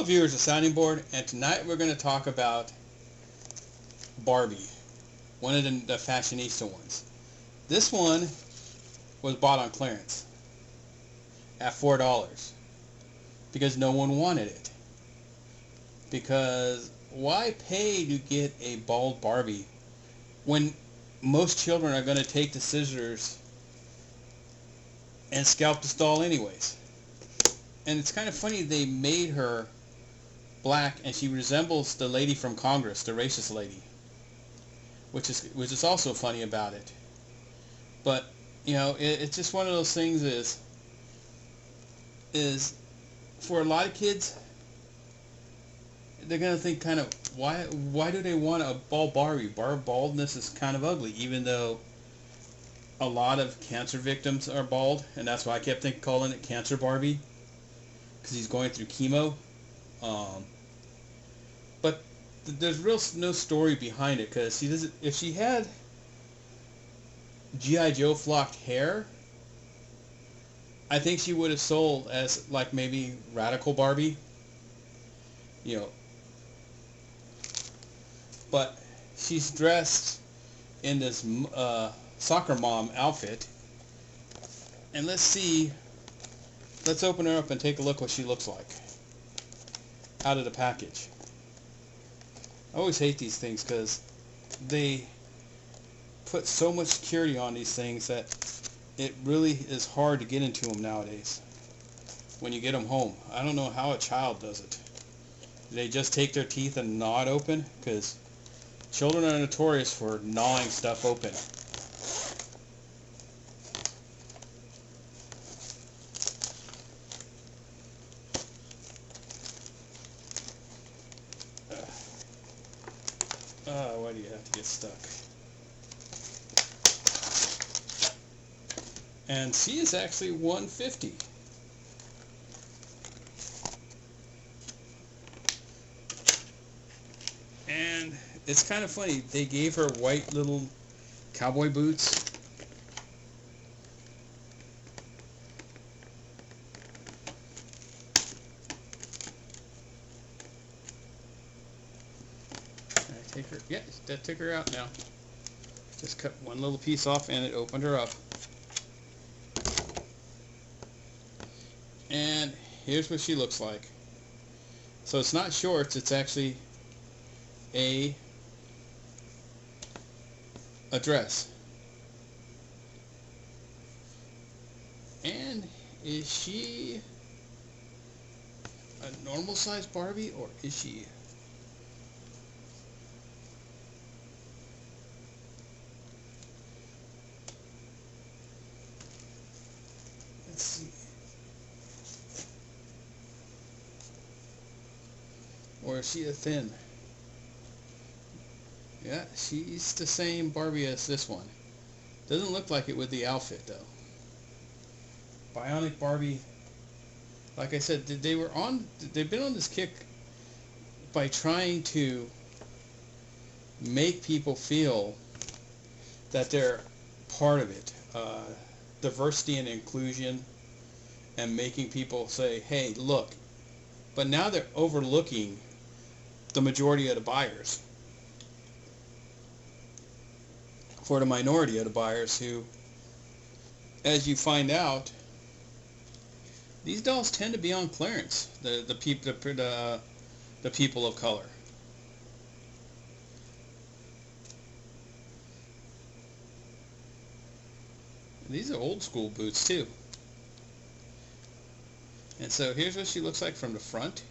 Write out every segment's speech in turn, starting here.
viewers of Sounding Board, and tonight we're going to talk about Barbie, one of the fashionista ones. This one was bought on clearance at $4 because no one wanted it. Because why pay to get a bald Barbie when most children are going to take the scissors and scalp this doll anyways? And it's kind of funny they made her black and she resembles the lady from Congress, the racist lady, which is also funny about it. But you know, it's just one of those things is for a lot of kids, they're gonna think kind of, why do they want a bald Barbie? Baldness is kind of ugly, even though a lot of cancer victims are bald, and that's why I kept calling it Cancer Barbie, because he's going through chemo. But there's no story behind it, because if she had G.I. Joe flocked hair, I think she would have sold as like maybe Radical Barbie, you know. But she's dressed in this soccer mom outfit, and let's open her up and take a look what she looks like out of the package. I always hate these things because they put so much security on these things that it really is hard to get into them nowadays when you get them home. I don't know how a child does it. Do they just take their teeth and gnaw it open? Because children are notorious for gnawing stuff open. Why do you have to get stuck? And she is actually $150. And it's kind of funny, they gave her white little cowboy boots. Take her, yeah, that took her out now. Just cut one little piece off and it opened her up. And here's what she looks like. So it's not shorts, it's actually a dress. And is she a normal size Barbie, or is she? Let's see. Or is she a thin? Yeah, she's the same Barbie as this one. Doesn't look like it with the outfit though. Bionic Barbie, like I said, they've been on this kick by trying to make people feel that they're part of it. Diversity and inclusion, and making people say, hey, look. But now they're overlooking the majority of the buyers. For the minority of the buyers who, as you find out, these dolls tend to be on clearance. The people of color. These are old school boots too. And so here's what she looks like from the front,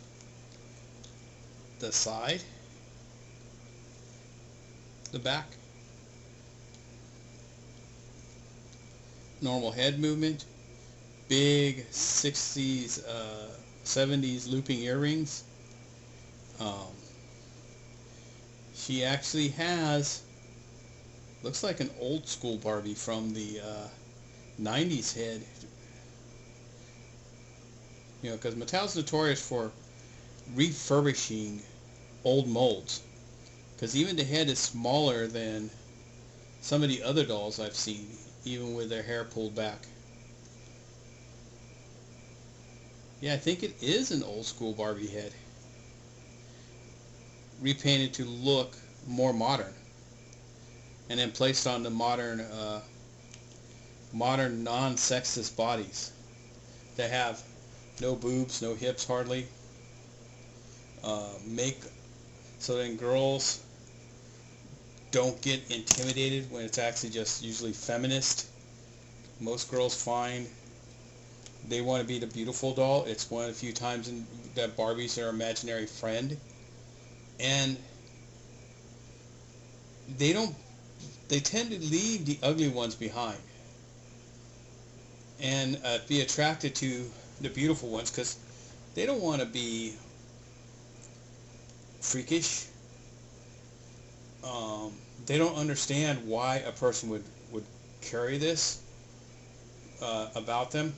the side, the back. Normal head movement, big 60s, 70s looping earrings. She actually has, looks like an old school Barbie from the 90s head. You know, because Mattel's notorious for refurbishing old molds. Because even the head is smaller than some of the other dolls I've seen, even with their hair pulled back. Yeah, I think it is an old school Barbie head. repainted to look more modern, and then placed on the modern non-sexist bodies that have no boobs, no hips hardly. Make so then girls don't get intimidated when it's actually just usually feminist. Most girls find they want to be the beautiful doll. It's one of the few times that Barbie's their imaginary friend, and they don't. They tend to leave the ugly ones behind and be attracted to the beautiful ones because they don't want to be freakish. They don't understand why a person would carry this about them.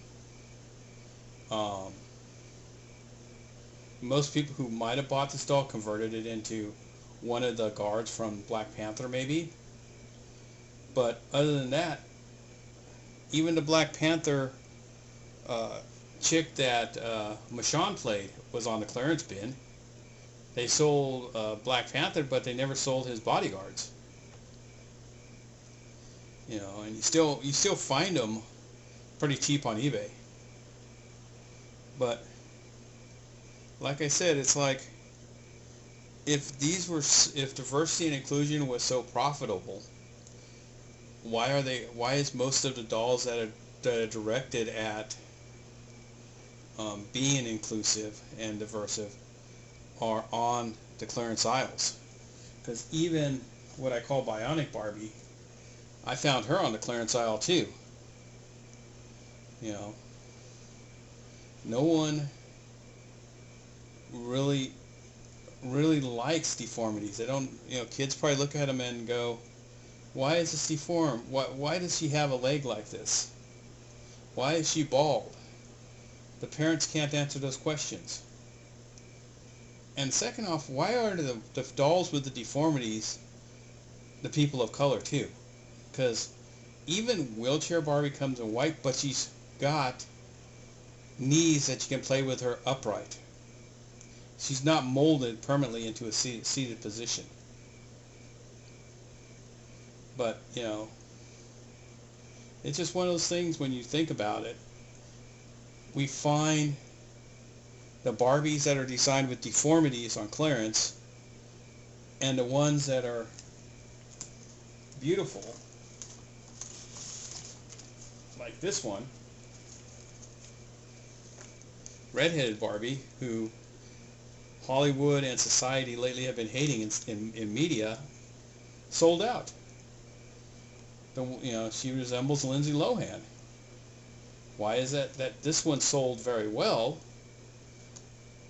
Most people who might have bought this doll converted it into one of the guards from Black Panther maybe. But other than that, even the Black Panther chick that Michonne played was on the clearance bin. They sold Black Panther, but they never sold his bodyguards. You know, and you still find them pretty cheap on eBay. But like I said, it's like if diversity and inclusion was so profitable, why is most of the dolls that are directed at being inclusive and diversive are on the clearance aisles? Because even what I call Bionic Barbie, I found her on the clearance aisle too. You know, no one really likes deformities. They don't, you know, kids probably look at them and go, why is this deformed? Why does she have a leg like this? Why is she bald? The parents can't answer those questions. And second off, why are the dolls with the deformities the people of color too? Because even wheelchair Barbie comes in white, but she's got knees that you can play with her upright. She's not molded permanently into a seated position. But, you know, it's just one of those things when you think about it. We find the Barbies that are designed with deformities on clearance and the ones that are beautiful, like this one, redheaded Barbie, who Hollywood and society lately have been hating in media, sold out. You know, she resembles Lindsay Lohan. Why is that this one sold very well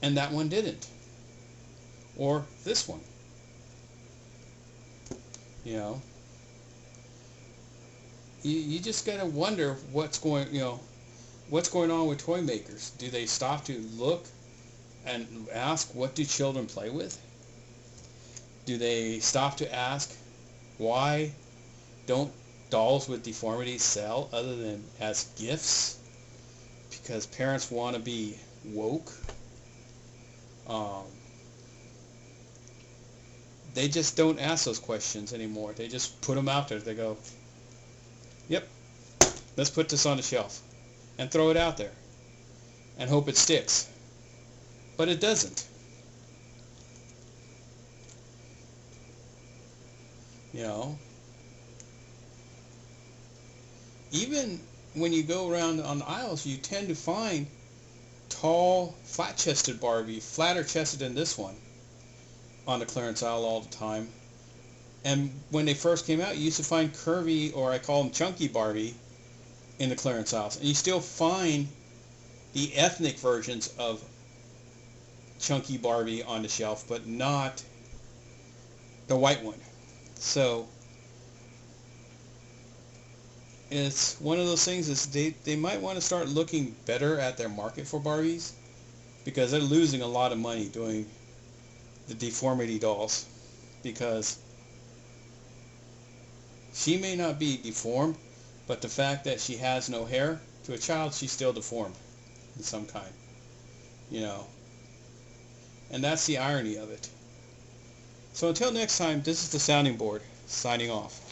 and that one didn't? Or this one? You know, you just gotta wonder what's going on with toy makers. Do they stop to look and ask, what do children play with? Do they stop to ask, why don't dolls with deformities sell other than as gifts? Because parents want to be woke. They just don't ask those questions anymore. They just put them out there. They go, yep, let's put this on the shelf and throw it out there and hope it sticks. But it doesn't. You know, even when you go around on the aisles, you tend to find tall, flat-chested Barbie, flatter chested than this one, on the clearance aisle all the time. And when they first came out, you used to find curvy, or I call them chunky Barbie, in the clearance aisles. And you still find the ethnic versions of chunky Barbie on the shelf, but not the white one. So it's one of those things is they might want to start looking better at their market for Barbies, because they're losing a lot of money doing the deformity dolls, because she may not be deformed, but the fact that she has no hair, to a child she's still deformed in some kind, you know. And that's the irony of it. So until next time, this is the sounding board, signing off.